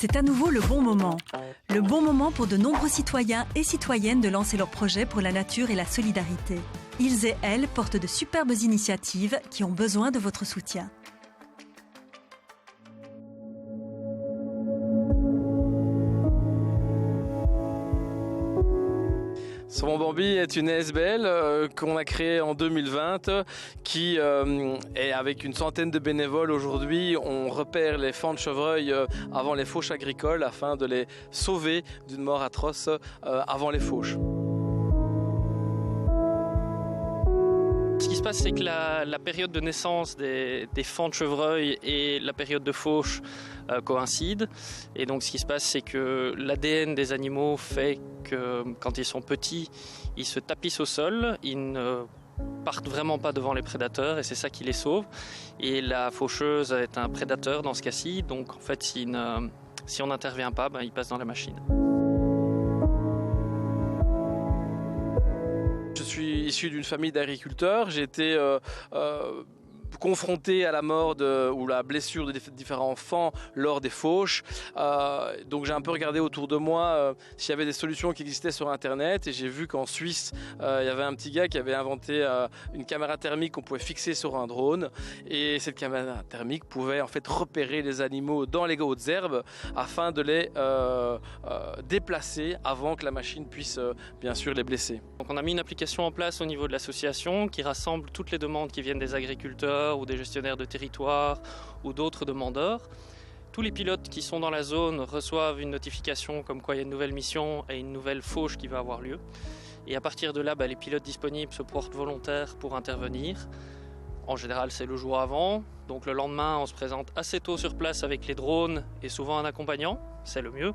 C'est à nouveau le bon moment. Le bon moment pour de nombreux citoyens et citoyennes de lancer leurs projets pour la nature et la solidarité. Ils et elles portent de superbes initiatives qui ont besoin de votre soutien. Sauvons Bambi est une ASBL qu'on a créée en 2020 qui est avec une centaine de bénévoles aujourd'hui. On repère les fans de chevreuil avant les fauches agricoles afin de les sauver d'une mort atroce avant les fauches. Ce qui se passe, c'est que la période de naissance des fans de chevreuil et la période de fauche coïncident. Et donc ce qui se passe, c'est que l'ADN des animaux fait que quand ils sont petits, ils se tapissent au sol, ils ne partent vraiment pas devant les prédateurs et c'est ça qui les sauve. Et la faucheuse est un prédateur dans ce cas-ci, donc en fait si on n'intervient pas, ils passent dans la machine. Je suis issu d'une famille d'agriculteurs. J'ai été confronté à la mort ou la blessure de différents enfants lors des fauches. Donc j'ai un peu regardé autour de moi s'il y avait des solutions qui existaient sur Internet et j'ai vu qu'en Suisse, il y avait un petit gars qui avait inventé une caméra thermique qu'on pouvait fixer sur un drone et cette caméra thermique pouvait en fait repérer les animaux dans les hautes herbes afin de les déplacer avant que la machine puisse bien sûr les blesser. Donc on a mis une application en place au niveau de l'association qui rassemble toutes les demandes qui viennent des agriculteurs ou des gestionnaires de territoire ou d'autres demandeurs. Tous les pilotes qui sont dans la zone reçoivent une notification comme quoi il y a une nouvelle mission et une nouvelle fauche qui va avoir lieu. Et à partir de là, les pilotes disponibles se portent volontaires pour intervenir. En général, c'est le jour avant. Donc le lendemain, on se présente assez tôt sur place avec les drones et souvent un accompagnant, c'est le mieux,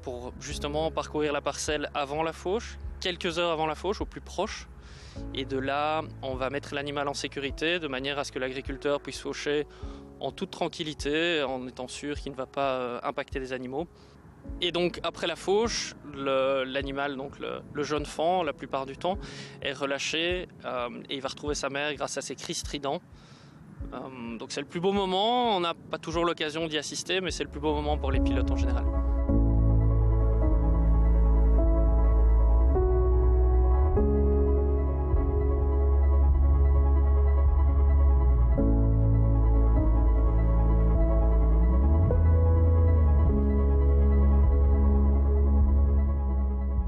pour justement parcourir la parcelle avant la fauche, quelques heures avant la fauche, au plus proche. Et de là, on va mettre l'animal en sécurité de manière à ce que l'agriculteur puisse faucher en toute tranquillité, en étant sûr qu'il ne va pas impacter les animaux. Et donc après la fauche, l'animal, donc le jeune faon, la plupart du temps, est relâché et il va retrouver sa mère grâce à ses cris stridents. Donc c'est le plus beau moment, on n'a pas toujours l'occasion d'y assister, mais c'est le plus beau moment pour les pilotes en général.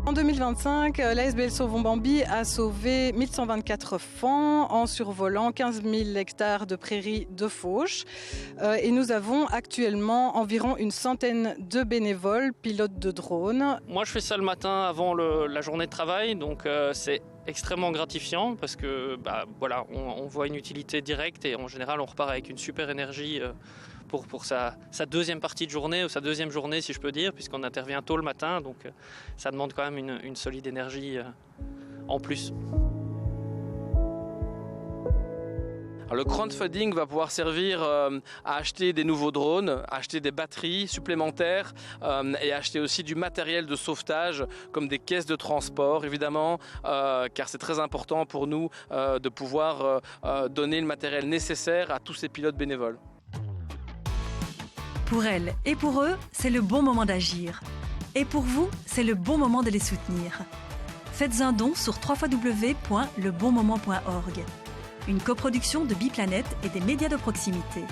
En 2025, l'ASBL Sauvons Bambi a sauvé 1124 fans en survolant 15 000 hectares de prairies de fauche. Et nous avons actuellement environ une centaine de bénévoles, pilotes de drones. Moi, je fais ça le matin avant la journée de travail, donc c'est extrêmement gratifiant parce que on voit une utilité directe et en général, on repart avec une super énergie pour sa deuxième partie de journée ou sa deuxième journée si je peux dire, puisqu'on intervient tôt le matin, donc ça demande quand même une solide énergie en plus. Alors, le crowdfunding va pouvoir servir à acheter des nouveaux drones, acheter des batteries supplémentaires et acheter aussi du matériel de sauvetage comme des caisses de transport évidemment, car c'est très important pour nous de pouvoir donner le matériel nécessaire à tous ces pilotes bénévoles. Pour elles et pour eux, c'est le bon moment d'agir. Et pour vous, c'est le bon moment de les soutenir. Faites un don sur www.lebonmoment.org. Une coproduction de Biplanète et des médias de proximité.